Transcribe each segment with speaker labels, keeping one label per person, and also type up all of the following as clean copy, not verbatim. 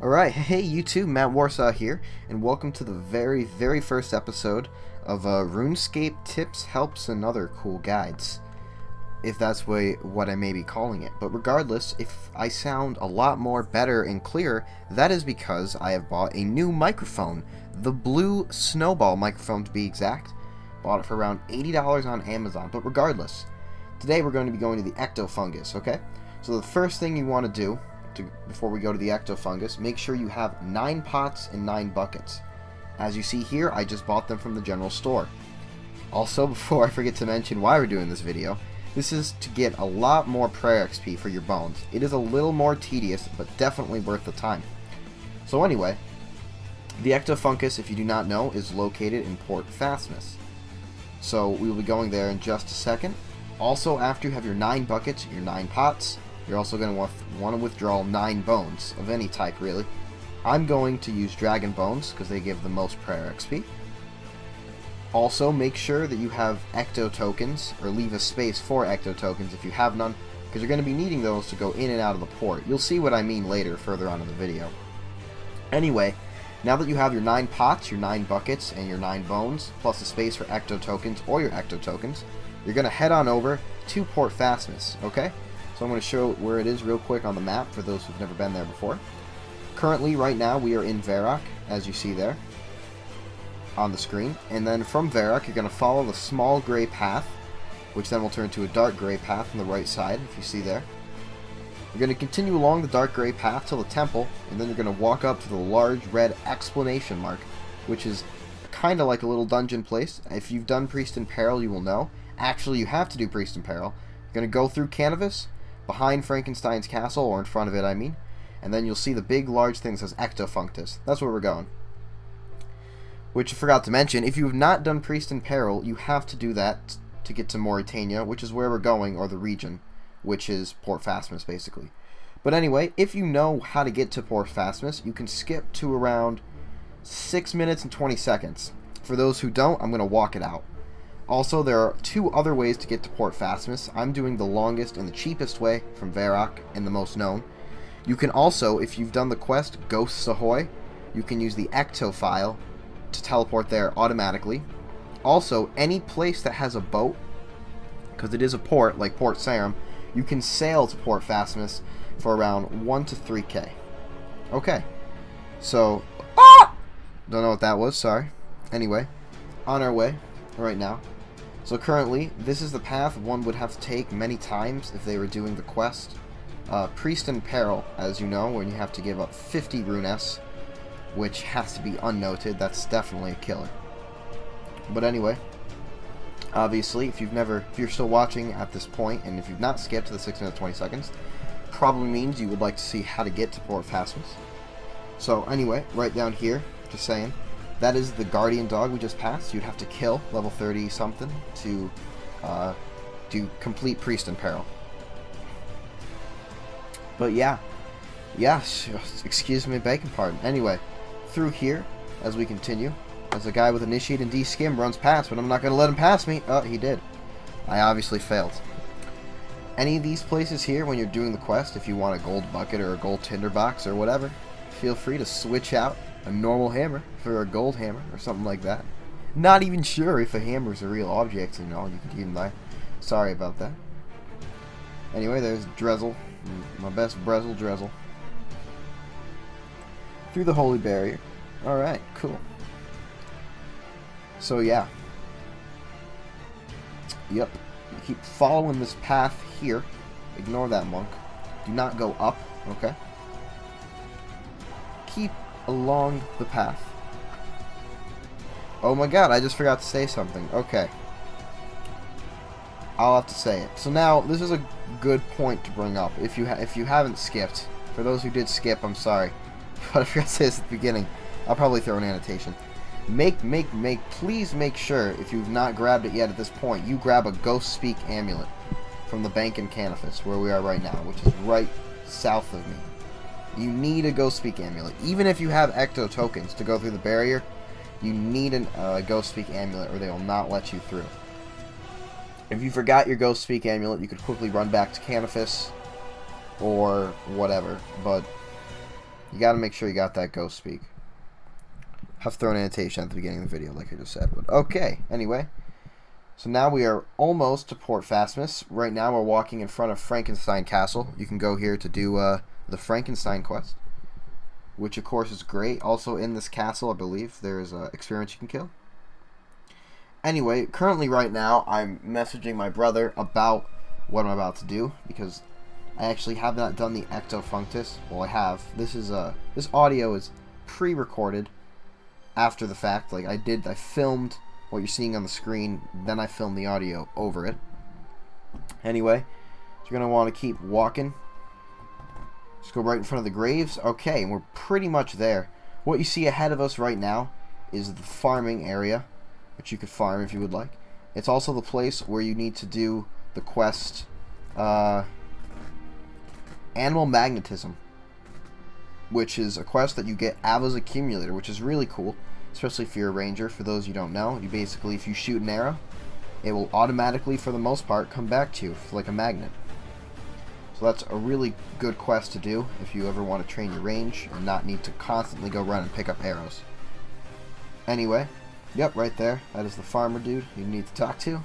Speaker 1: Alright, hey YouTube, Matt Warsaw here, and welcome to the very first episode of RuneScape Tips, Helps, and Other Cool Guides. If that's what I may be calling it. But regardless, if I sound a lot more better and clearer, that is because I have bought a new microphone. The blue Snowball microphone to be exact. Bought it for around $80 on Amazon, but regardless, today we're going to be going to the Ectofunctus, okay? So the first thing you want to do before we go to the Ectofunctus, make sure you have 9 pots and 9 buckets. As you see here, I just bought them from the general store. Also, before I forget to mention why we're doing this video, this is to get a lot more prayer XP for your bones. It is a little more tedious, but definitely worth the time. So anyway, the Ectofunctus, if you do not know, is located in Port Fastness. So we will be going there in just a second. Also, after you have your 9 buckets, your 9 pots, you're also going to want to withdraw 9 bones, of any type really. I'm going to use dragon bones, because they give the most prayer XP. Also, make sure that you have ecto tokens, or leave a space for ecto tokens if you have none, because you're going to be needing those to go in and out of the port. You'll see what I mean later, further on in the video. Anyway, now that you have your 9 pots, your 9 buckets, and your 9 bones, plus a space for ecto tokens or your ecto tokens, you're going to head on over to Port Fastness, okay? So I'm going to show where it is real quick on the map for those who've never been there before. Currently, right now, we are in Varrock, as you see there on the screen. And then from Varrock, you're going to follow the small gray path, which then will turn to a dark gray path on the right side, if you see there. You're going to continue along the dark gray path till the temple, and then you're going to walk up to the large red exclamation mark, which is kind of like a little dungeon place. If you've done Priest in Peril, you will know. Actually, you have to do Priest in Peril. You're going to go through Canvas, behind Frankenstein's castle, or in front of it, I mean, and then you'll see the big large thing that says Ectofunctus. That's where we're going. Which I forgot to mention, if you have not done Priest in Peril, you have to do that to get to Mauritania, which is where we're going, or the region, which is Port Fastness, basically. But anyway, if you know how to get to Port Fastness, you can skip to around 6 minutes and 20 seconds. For those who don't, I'm going to walk it out. Also, there are 2 other ways to get to Port Fastness. I'm doing the longest and the cheapest way from Varrock, and the most known. You can also, if you've done the quest Ghosts Ahoy, you can use the Ecto file to teleport there automatically. Also, any place that has a boat, because it is a port, like Port Sarum, you can sail to Port Fastness for around 1 to 3k. Okay, so, don't know what that was, sorry. Anyway, on our way right now. So currently, this is the path one would have to take many times if they were doing the quest. Priest in Peril, as you know, when you have to give up 50 runes, which has to be unnoted. That's definitely a killer. But anyway, obviously, if you're still watching at this point, and if you've not skipped to the 6 minutes 20 seconds, probably means you would like to see how to get to Port Fastness. So anyway, right down here, just saying, that is the guardian dog we just passed. You'd have to kill level 30 something to do complete Priest in Peril. But yeah, excuse me, begging pardon. Anyway, through here, as we continue, as a guy with Initiate and D-Skim runs past, but I'm not going to let him pass me. Oh, he did. I obviously failed. Any of these places here, when you're doing the quest, if you want a gold bucket or a gold tinderbox or whatever, feel free to switch out a normal hammer for a gold hammer or something like that. Not even sure if a hammer is a real object, you know, you could even die. Sorry about that. Anyway, there's Drezel, my best Brezel Drezel. Through the holy barrier. Alright, cool. So yeah. Yep. You keep following this path here. Ignore that monk. Do not go up, okay? Keep along the path. Oh my god, I just forgot to say something. Okay. I'll have to say it. So now, this is a good point to bring up. If you haven't skipped, for those who did skip, I'm sorry. But I forgot to say this at the beginning. I'll probably throw an annotation. Please make sure, if you've not grabbed it yet at this point, you grab a Ghost Speak amulet from the bank in Canifus, where we are right now, which is right south of me. You need a Ghost Speak amulet. Even if you have ecto tokens to go through the barrier, you need a Ghost Speak amulet or they will not let you through. If you forgot your Ghost Speak amulet, you could quickly run back to Canifus or whatever, but You gotta make sure you got that ghost speak. Have thrown annotation at the beginning of the video, like I just said. But okay, anyway. So now we are almost to Port Phasmus. Right now we're walking in front of Frankenstein Castle. You can go here to do the Frankenstein quest, which of course is great. Also in this castle, I believe, there's experiments you can kill. Anyway, currently right now I'm messaging my brother about what I'm about to do, because I actually have not done the Ectofunctus. Well, I have. This audio is pre-recorded after the fact. Like I filmed what you're seeing on the screen, then I filmed the audio over it. Anyway, so you're gonna want to keep walking. Just go right in front of the graves. Okay, and we're pretty much there. What you see ahead of us right now is the farming area, which you could farm if you would like. It's also the place where you need to do the quest, Animal Magnetism, which is a quest that you get Ava's Accumulator, which is really cool, especially if you're a ranger. For those you don't know, you basically, if you shoot an arrow, it will automatically, for the most part, come back to you like a magnet. So that's a really good quest to do if you ever want to train your range and not need to constantly go run and pick up arrows. Anyway, yep, right there, that is the farmer dude you need to talk to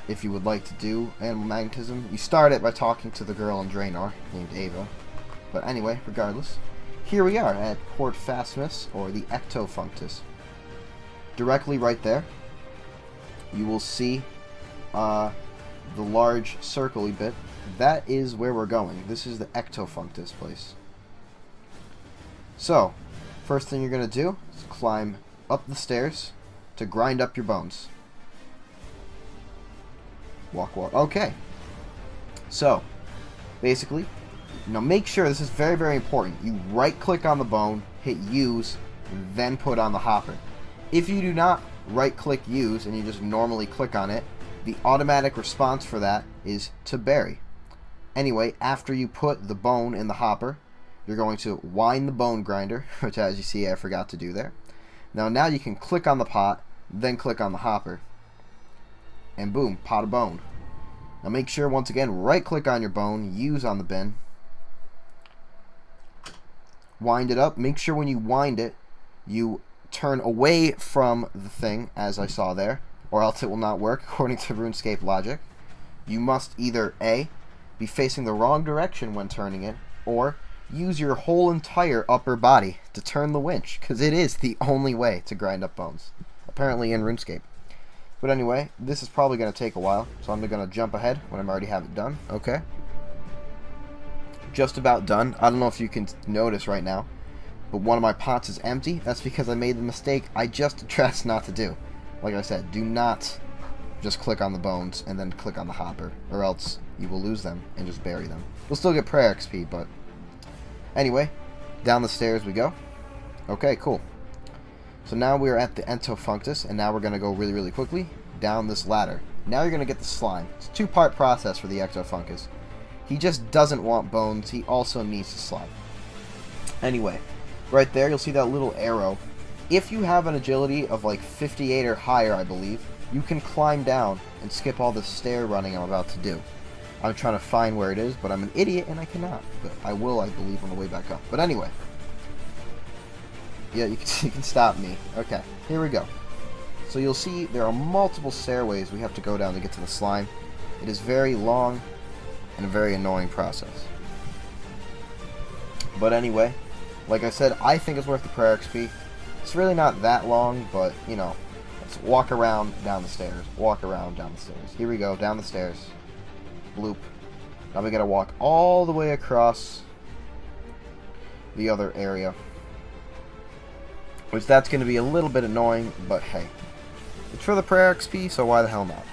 Speaker 1: if you would like to do Animal Magnetism. You start it by talking to the girl in Draenor named Ava. But anyway, regardless, here we are at Port Phasmus, or the Ectofunctus. Directly right there, you will see the large circle-y bit. That is where we're going. This is the Ectofunctus place. So, first thing you're going to do is climb up the stairs to grind up your bones. Walk, walk. Okay. So, basically, now make sure, this is very, very important, you right-click on the bone, hit use, then put on the hopper. If you do not right-click use and you just normally click on it, the automatic response for that is to bury. Anyway, after you put the bone in the hopper, you're going to wind the bone grinder, which as you see I forgot to do there. Now you can click on the pot, then click on the hopper. And boom, pot of bone. Now make sure, once again, right-click on your bone, use on the bin. Wind it up. Make sure when you wind it, you turn away from the thing, as I saw there, or else it will not work according to RuneScape logic. You must either A, be facing the wrong direction when turning it, or use your whole entire upper body to turn the winch, because it is the only way to grind up bones, apparently in RuneScape. But anyway, this is probably going to take a while, so I'm going to jump ahead when I already have it done. Okay. Just about done. I don't know if you can notice right now, but one of my pots is empty. That's because I made the mistake I just addressed not to do. Like I said, do not just click on the bones and then click on the hopper, or else you will lose them and just bury them. We'll still get prayer XP, but anyway, down the stairs we go. Okay, cool. So now we are at the Ectofunctus, and now we're going to go really, really quickly down this ladder. Now you're going to get the slime. It's a two-part process for the Ectofunctus. He just doesn't want bones, he also needs the slime. Anyway, right there you'll see that little arrow. If you have an agility of like 58 or higher, I believe, you can climb down and skip all the stair running I'm about to do. I'm trying to find where it is, but I'm an idiot and I cannot. But I will, I believe, on the way back up. But anyway. Yeah, you can stop me. Okay, here we go. So you'll see there are multiple stairways we have to go down to get to the slime. It is very long and a very annoying process. But anyway, like I said, I think it's worth the prayer XP. It's really not that long, but, you know, let's walk around down the stairs. Walk around down the stairs. Here we go, down the stairs. Bloop. Now we gotta walk all the way across the other area. Which that's going to be a little bit annoying, but hey. It's for the prayer XP, so why the hell not?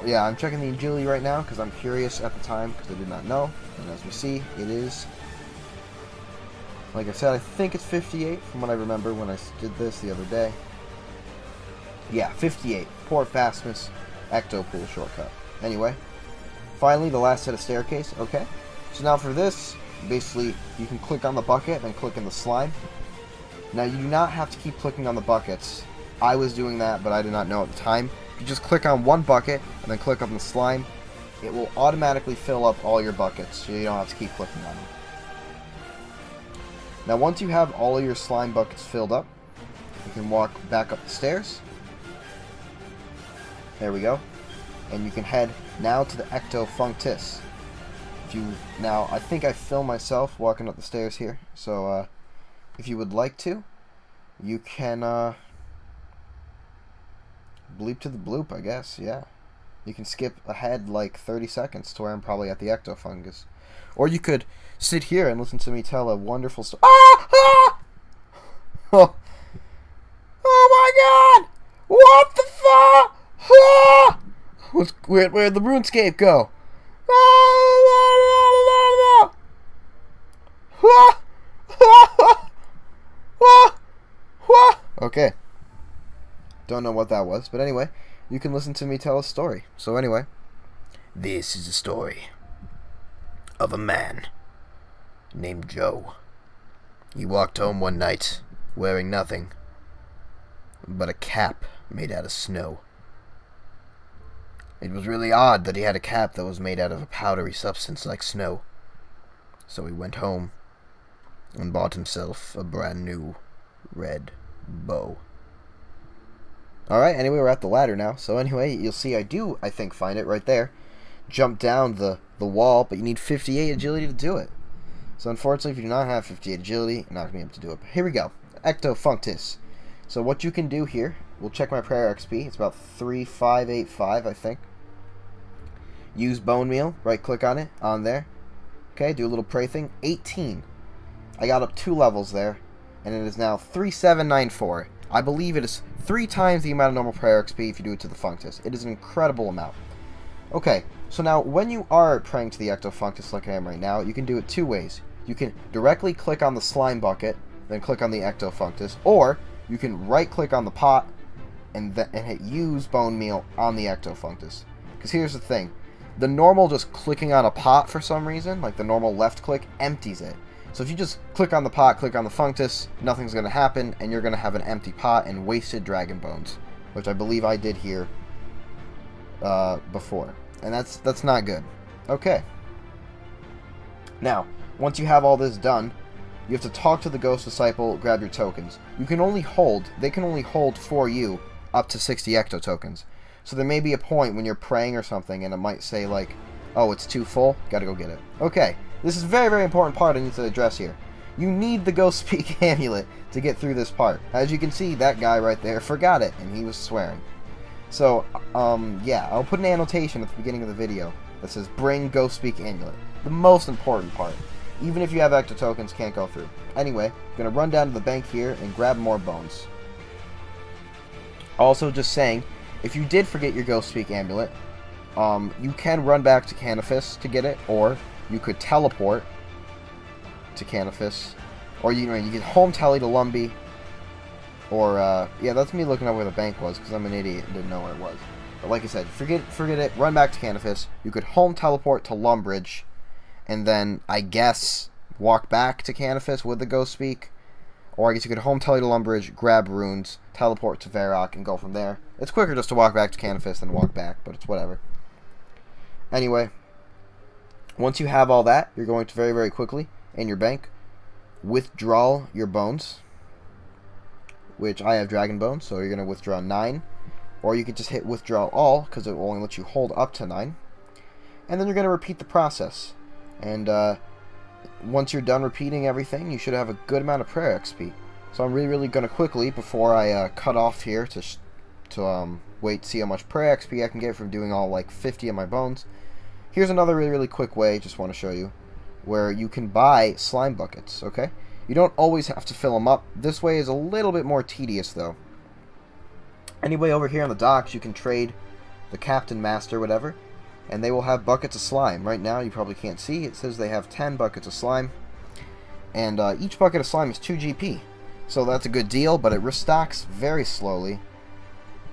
Speaker 1: Yeah, I'm checking the agility right now because I'm curious at the time because I did not know. And as we see, it is, like I said, I think it's 58 from what I remember when I did this the other day. Yeah, 58. Port Phasmus Ectopool shortcut. Anyway, finally the last set of staircase. Okay, so now for this, Basically, you can click on the bucket, then click in the slime. Now, you do not have to keep clicking on the buckets. I was doing that, but I did not know at the time. You just click on one bucket, and then click on the slime. It will automatically fill up all your buckets, so you don't have to keep clicking on them. Now, once you have all of your slime buckets filled up, you can walk back up the stairs. There we go. And you can head now to the Ectofunctus. Now, I think I filmed myself walking up the stairs here, so if you would like to, you can bleep to the bloop, I guess, yeah. You can skip ahead like 30 seconds to where I'm probably at the Ectofungus. Or you could sit here and listen to me tell a wonderful story. Ah! Ah! Oh. Oh my god! What the fuck? Ah! Where'd the RuneScape go? Okay. Don't know what that was, but anyway, you can listen to me tell a story. So anyway, this is a story of a man named Joe. He walked home one night wearing nothing but a cap made out of snow. It was really odd that he had a cap that was made out of a powdery substance like snow. So he went home and bought himself a brand new red bow. Alright, anyway, we're at the ladder now. So anyway, you'll see I think, find it right there. Jump down the wall, but you need 58 agility to do it. So unfortunately, if you do not have 58 agility, you're not going to be able to do it. But here we go. Ectofunctus. So what you can do here, we'll check my prayer XP. It's about 3585, I think. Use bone meal. Right click on it, on there. Okay, do a little pray thing. 18. I got up 2 levels there, and it is now 3794. I believe it is 3 times the amount of normal prayer XP if you do it to the Functus. It is an incredible amount. Okay, so now when you are praying to the Ectofunctus like I am right now, you can do it 2 ways. You can directly click on the slime bucket, then click on the Ectofunctus, or you can right click on the pot and hit use bone meal on the Ectofunctus. Because here's the thing. The normal just clicking on a pot for some reason, like the normal left click, empties it. So if you just click on the pot, click on the Functus, nothing's going to happen, and you're going to have an empty pot and wasted dragon bones, which I believe I did here before. And that's not good. Okay. Now, once you have all this done, you have to talk to the Ghost Disciple, grab your tokens. They can only hold for you up to 60 Ecto tokens. So there may be a point when you're praying or something and it might say like, oh, it's too full, gotta go get it. Okay, this is a very, very important part I need to address here. You need the Ghost Speak Amulet to get through this part. As you can see, that guy right there forgot it and he was swearing. So, yeah, I'll put an annotation at the beginning of the video that says bring Ghost Speak Amulet. The most important part. Even if you have Ecto tokens, can't go through. Anyway, I'm going to run down to the bank here and grab more bones. Also, just saying, if you did forget your Ghost Speak Amulet, you can run back to Canifis to get it, or you could teleport to Canifis, or you can home tele to Lumbee, or, yeah, that's me looking up where the bank was, because I'm an idiot and didn't know where it was. But like I said, forget it, run back to Canifis, you could home teleport to Lumbridge, and then, I guess, walk back to Canifis with the Ghost Speak. Or I guess you could home tele to Lumbridge, grab runes, teleport to Varrock, and go from there. It's quicker just to walk back to Canifis than walk back, but it's whatever. Anyway, once you have all that, you're going to very, very quickly, in your bank, withdraw your bones. Which I have dragon bones, so you're going to withdraw 9. Or you could just hit withdraw all, because it will only let you hold up to 9. And then you're going to repeat the process. And once you're done repeating everything, you should have a good amount of prayer XP. So I'm really going to quickly, before I cut off here to wait to see how much prayer XP I can get from doing all like 50 of my bones. Here's another really quick way, just want to show you, where you can buy slime buckets, okay? You don't always have to fill them up. This way is a little bit more tedious though. Anyway, over here on the docks, you can trade the Captain Master, whatever. And they will have buckets of slime. Right now, you probably can't see. It says they have 10 buckets of slime. And each bucket of slime is 2 GP. So that's a good deal, but it restocks very slowly.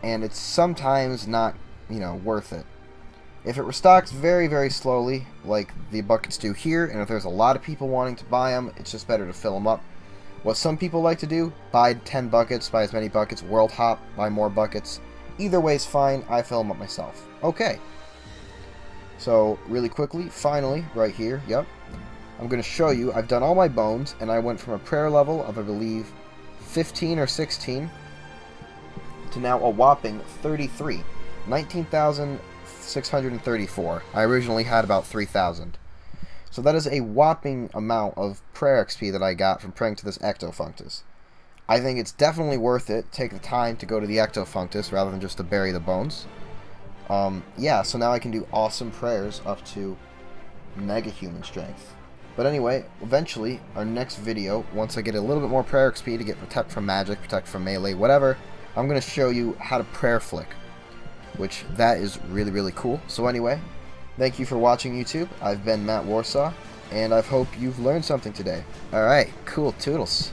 Speaker 1: And it's sometimes not, worth it. If it restocks very, very slowly, like the buckets do here, and if there's a lot of people wanting to buy them, it's just better to fill them up. What some people like to do, buy 10 buckets, buy as many buckets, world hop, buy more buckets. Either way is fine, I fill them up myself. Okay. So, really quickly, finally, right here, yep. I'm going to show you, I've done all my bones, and I went from a prayer level of, I believe, 15 or 16, to now a whopping 33. 19,634. I originally had about 3,000. So that is a whopping amount of prayer XP that I got from praying to this Ectofunctus. I think it's definitely worth it. Take the time to go to the Ectofunctus rather than just to bury the bones. Yeah, so now I can do awesome prayers up to mega human strength. But anyway, eventually, our next video, once I get a little bit more prayer XP to get protect from magic, protect from melee, whatever, I'm going to show you how to prayer flick, which that is really, really cool. So anyway, thank you for watching, YouTube. I've been Matt Warsaw, and I hope you've learned something today. Alright, cool, toodles.